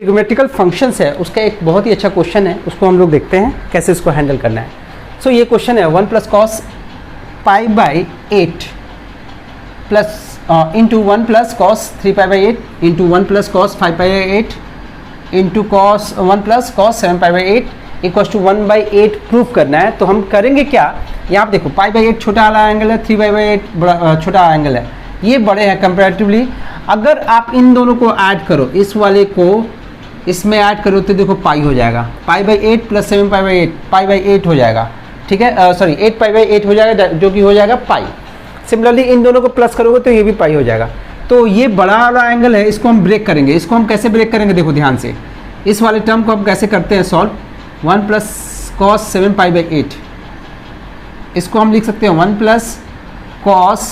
Trigonometrical functions है उसका एक बहुत ही अच्छा क्वेश्चन है, उसको हम लोग देखते हैं कैसे इसको हैंडल करना है। सो ये क्वेश्चन है 1 plus cos pi by 8 plus into 1 plus cos 3 pi by 8 into 1 plus cos 5 pi by 8 into cos 1 plus cos 7 pi by 8 equals to 1 by 8 proof करना है। तो हम करेंगे क्या, यहाँ पे देखो पाई बाई 8 छोटा वाला एंगल है, 3 पाई बाई 8 बड़ा छोटा एंगल है, ये बड़े हैं कंपैरेटिवली। अगर आप इन दोनों को ऐड करो, इस वाले को इसमें ऐड करो तो देखो पाई हो जाएगा, पाई by 8 plus 7 pi by 8 pi by 8 हो जाएगा, ठीक है, सॉरी 8 पाई बाई 8 हो जाएगा जो कि हो जाएगा पाई। सिमिलरली इन दोनों को प्लस करोगे तो ये भी पाई हो जाएगा। तो ये बड़ा वाला एंगल है, इसको हम ब्रेक करेंगे। इसको हम कैसे ब्रेक करेंगे देखो ध्यान से, इस वाले टर्म को हम कैसे करते हैं solve, 1 plus cos 7 pi by 8, इसको हम लिख सकते हैं 1 plus cos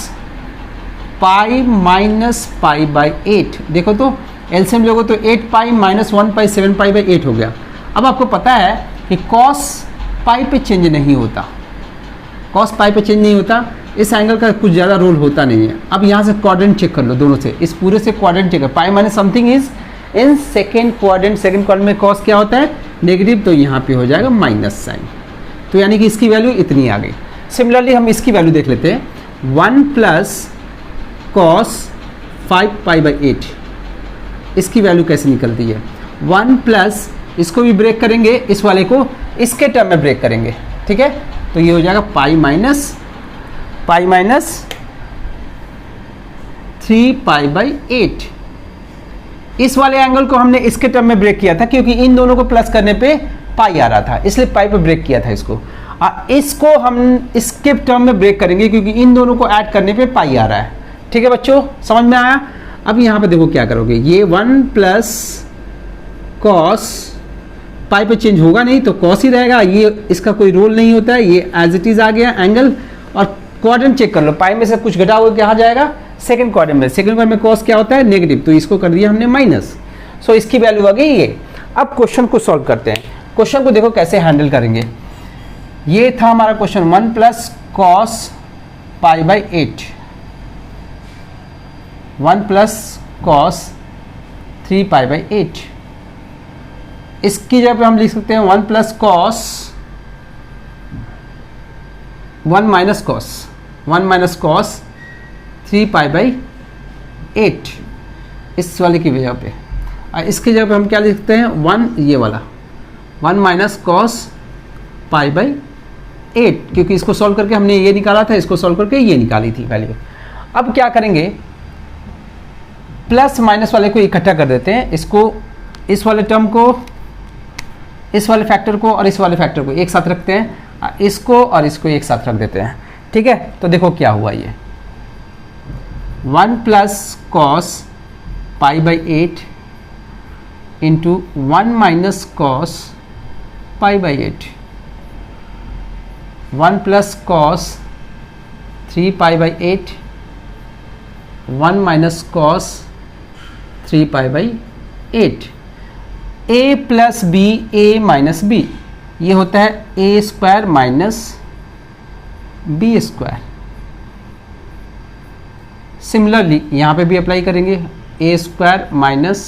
pi minus pi by 8। देखो तो एलसीएम लोगो तो 8 pi minus 1 pi 7 pi by 8 हो गया। अब आपको पता है कि कॉस पाई पे चेंज नहीं होता, कॉस पाई पे चेंज नहीं होता, इस एंगल का कुछ ज़्यादा रोल होता नहीं है। अब यहाँ से क्वाड्रेंट चेक कर लो दोनों से, इस पूरे से क्वाड्रेंट चेक कर, pi minus something is in second quadrant में कॉस क्या होता है नेगेटिव, तो यहाँ पे हो जाएगा माइनस साइन। तो यानी कि इसकी वैल्यू इतनी आ गई। सिमिलरली हम इसकी वैल्यू देख लेते हैं, 1 प्लस कॉस 5 पाई बाई 8, इसकी वैल्यू कैसे निकलती है, 1 प्लस इसको भी ब्रेक करेंगे, इस वाले को इसके टर्म में ब्रेक करेंगे, ठीक है, तो ये हो जाएगा पाई माइनस 3 पाई बाई 8। इस वाले एंगल को हमने इसके टर्म में ब्रेक किया था क्योंकि इन दोनों को प्लस करने पे पाई आ रहा था, इसलिए पाई पे ब्रेक किया था इसको। इसको हम इसके टर्म में ब्रेक करेंगे क्योंकि इन दोनों को ऐड करने पे पाई आ रहा है, ठीक है बच्चों, समझ में आया। अब यहाँ पे देखो क्या करोगे, ये 1 प्लस कॉस पाई पे चेंज होगा नहीं तो कॉस ही रहेगा, ये इसका कोई रोल नहीं होता है, ये एज इट इज आ गया एंगल। और क्वाड्रेंट चेक कर लो, पाई में से कुछ घटा हुआ कहाँ जाएगा, सेकंड क्वाड्रेंट में। सेकंड क्वाड्रेंट में कॉस क्या होता है नेगेटिव, तो इसको कर दिया हमने माइनस। सो इसकी वैल्यू आ गई ये। अब क्वेश्चन को सॉल्व करते हैं। क्वेश्चन को देखो कैसे हैंडल करेंगे। ये था हमारा question 1 plus cos pi by 8, 1 plus cos 3 pi by 8। इसकी जगह पे हम लिख सकते हैं 1 plus cos 1 minus cos 3 pi by 8, इस वाले की वजह पे। इसकी जगह पे हम क्या लिखते हैं 1, ये वाला 1 माइनस कॉस पाई बाई 8, क्योंकि इसको सॉल्व करके हमने ये निकाला था, इसको सॉल्व करके ये निकाली थी वैल्यू। अब क्या करेंगे, प्लस माइनस वाले को इकट्ठा कर देते हैं, इसको इस वाले टर्म को, इस वाले फैक्टर को और इस वाले फैक्टर को एक साथ रखते हैं, इसको और इसको एक साथ रख देते हैं, ठीक है। तो देखो क्या हुआ, ये 1 plus cos pi by 8 into 1 minus cos pi by 8, 1 plus cos 3 pi by 8, 1 minus cos 3 pi by 8। a plus B, a minus B, ये होता है a square minus B square. Similarly यहाँ पे भी अप्लाई करेंगे, a square minus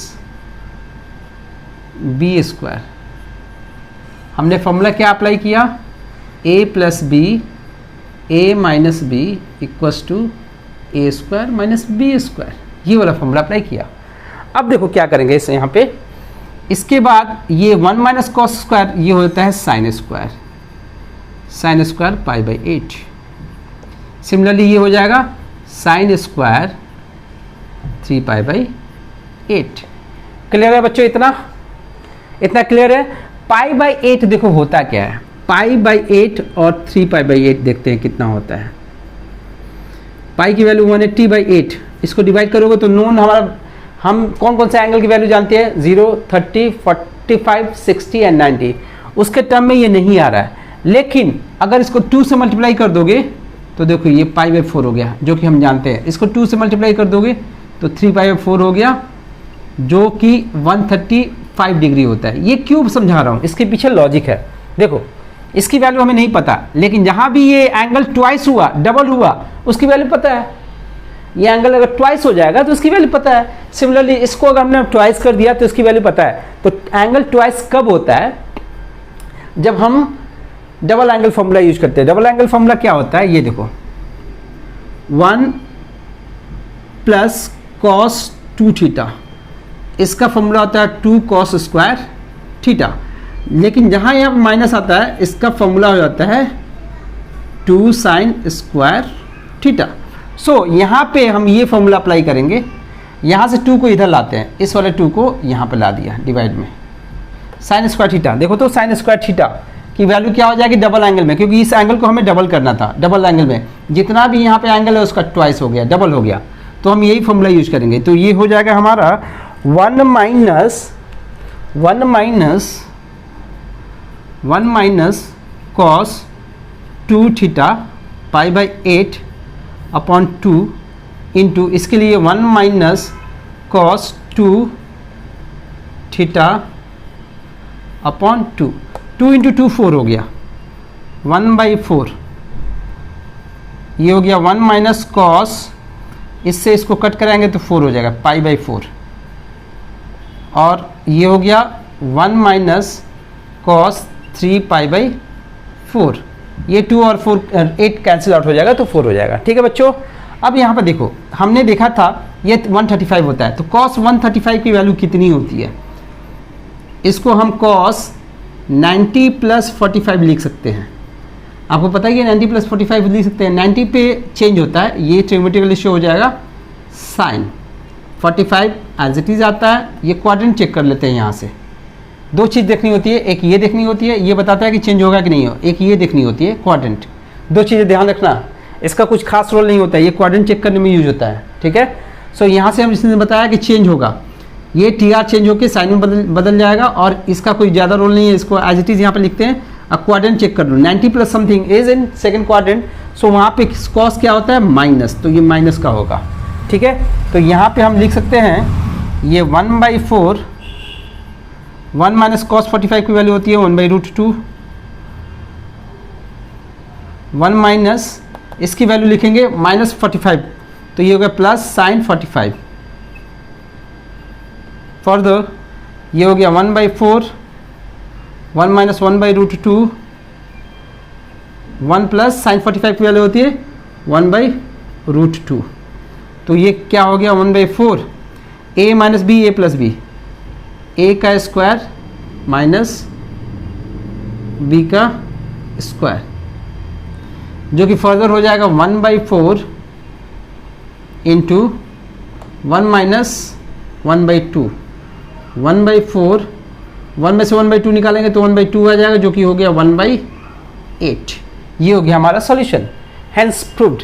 B square. हमने formula क्या apply किया, a plus B, a minus B equals to a square minus B square, ये वाला फॉर्मूला अप्लाई किया। अब देखो क्या करेंगे इसे यहाँ पे, इसके बाद ये 1 माइनस कॉस स्क्वायर, ये होता है sine square pi by 8। Similarly ये हो जाएगा sine square 3 pi by 8। Clear है बच्चों, इतना क्लियर है। पाई बाई 8 देखो होता क्या है, पाई बाई 8 और 3 पाई बाई 8 देखते हैं कितना होता है। पाई की वैल्यू 180 बाई 8, इसको डिवाइड करोगे तो नोन हमारा, हम कौन कौन से एंगल की वैल्यू जानते हैं, 0, 30, 45, 60 एंड 90। उसके टर्म में ये नहीं आ रहा है, लेकिन अगर इसको 2 से मल्टीप्लाई कर दोगे तो देखो ये पाई बाई 4 हो गया, जो कि हम जानते हैं। इसको 2 से मल्टीप्लाई कर दोगे तो 3 पाई बाई 4 हो गया, जो कि 135 डिग्री होता है। ये क्यों समझा रहा हूँ, इसके पीछे लॉजिक है। देखो इसकी वैल्यू हमें नहीं पता, लेकिन जहाँ भी ये एंगल ट्वाइस हुआ, डबल हुआ, उसकी वैल्यू पता है। ये एंगल अगर ट्वाइस हो जाएगा तो उसकी वैल्यू पता है। सिमिलरली इसको अगर हमने ट्वाइस कर दिया तो इसकी वैल्यू पता है। तो एंगल ट्वाइस कब होता है? जब हम डबल एंगल फॉर्मूला यूज करते हैं। डबल एंगल फॉर्मूला क्या होता है? ये देखो, 1 प्लस कॉस 2 थीटा, इसका फॉर्मूला होता है 2 कॉस स्क्वायर थीटा। लेकिन जहां यहां माइनस आता है, इसका फॉर्मूला हो जाता है 2 साइन स्क्वायर थीटा। सो यहाँ पे हम ये फॉर्मूला अप्लाई करेंगे। यहाँ से 2 को इधर लाते हैं, इस वाले 2 को यहाँ पे ला दिया डिवाइड में, साइन स्क्वायर थीटा। देखो तो साइन स्क्वायर थीटा की वैल्यू क्या हो जाएगी डबल एंगल में, क्योंकि इस एंगल को हमें डबल करना था। डबल एंगल में जितना भी यहाँ पे एंगल है उसका ट्वाइस हो गया, डबल हो गया। तो हम यही फॉर्मूला यूज करेंगे। तो ये हो जाएगा हमारा 1 minus cos 2 theta pi by 8 upon 2 into, इसके लिए 1 minus cos 2 theta upon 2, 2 into 2 4 हो गया, 1/4। ये हो गया 1 माइनस कॉस, इससे इसको कट कराएंगे तो 4 हो जाएगा, पाई बाई 4। और ये हो गया 1 माइनस कॉस 3 पाई बाई 4। ये 2 और 4 8 कैंसिल आउट हो जाएगा तो 4 हो जाएगा। ठीक है बच्चों। अब यहाँ पर देखो, हमने देखा था ये 135 होता है, तो कॉस 135 की वैल्यू कितनी होती है? इसको हम कॉस 90 प्लस 45 लिख सकते हैं। आपको पता है कि 90 प्लस 45 लिख सकते हैं। 90 पे चेंज होता है, ये ट्रिग्नोमेट्रिक रेशियो हो जाएगा साइन 45 एज इट इज आता है। ये क्वाड्रेंट चेक कर लेते हैं। यहाँ से 2 चीज़ देखनी होती है, एक ये देखनी होती है, ये बताता है कि चेंज होगा कि नहीं हो, एक ये देखनी होती है क्वाड्रेंट। 2 चीज़ें ध्यान रखना, इसका कुछ खास रोल नहीं होता है, ये क्वाड्रेंट चेक करने में यूज होता है। ठीक है। सो यहाँ से हम इसने बताया कि चेंज होगा, ये टी आर चेंज होकर साइन में बदल जाएगा, और इसका कोई ज़्यादा रोल नहीं है। इसको एज इट इज़ यहाँ पे लिखते हैं। अब क्वाड्रेंट चेक कर लो, 90 plus something is in second quadrant. So वहाँ पे कॉस क्या होता है? माइनस, तो ये माइनस का होगा। ठीक है। तो यहाँ पे हम लिख सकते हैं ये 1/4, 1 माइनस कॉस 45 की वैल्यू होती है 1/√2, 1 माइनस इसकी वैल्यू लिखेंगे माइनस 45, तो ये हो गया प्लस साइन 45। फर्दर ये हो गया 1/4, 1 माइनस 1/√2, 1 प्लस साइन 45 की वैल्यू होती है 1/√2। तो ये क्या हो गया 1/4, a minus B A plus B, a का स्क्वायर माइनस b का स्क्वायर, जो कि फर्दर हो जाएगा 1/4 इंटू 1 माइनस 1/2, 1/4, 1 में से 1/2 निकालेंगे तो 1/2 आ जाएगा, जो कि हो गया 1/8। ये हो गया हमारा सॉल्यूशन, हेंस प्रूव्ड।